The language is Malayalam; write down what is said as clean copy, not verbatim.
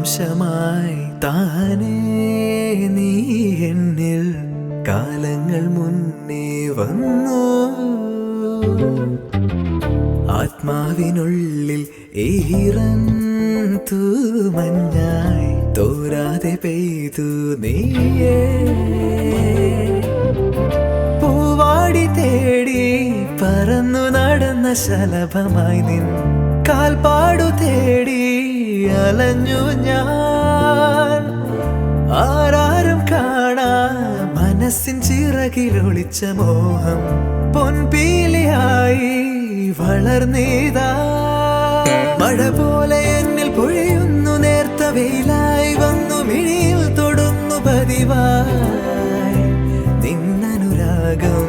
നിമിഷമായി താനേ നീ എന്നിൽ കാലങ്ങൾ മുന്നേ വന്നു. ആത്മാവിനുള്ളിൽ ഈറൻ തൂമഞ്ഞായി തോരാതെ പെയ്തു നീയേ. പൂവാടി തേടി പറന്നു നടന്ന ശലഭമായി നിൻ കാൽപ്പാടു തേടി അലഞ്ഞു ഞാൻ. ആരാരും കാണാ മനസ്സിൻ ചിറകിലൊളിച്ച മോഹം പൊൻപീലിയായി വളർന്നീതാ. മഴ പോലെ എന്നിൽ പൊഴിയുന്നു, നേർത്ത വെയിലായി വന്നു മിഴിയിൽ തൊടുന്നു പതിവായി നിന്നനുരാഗം.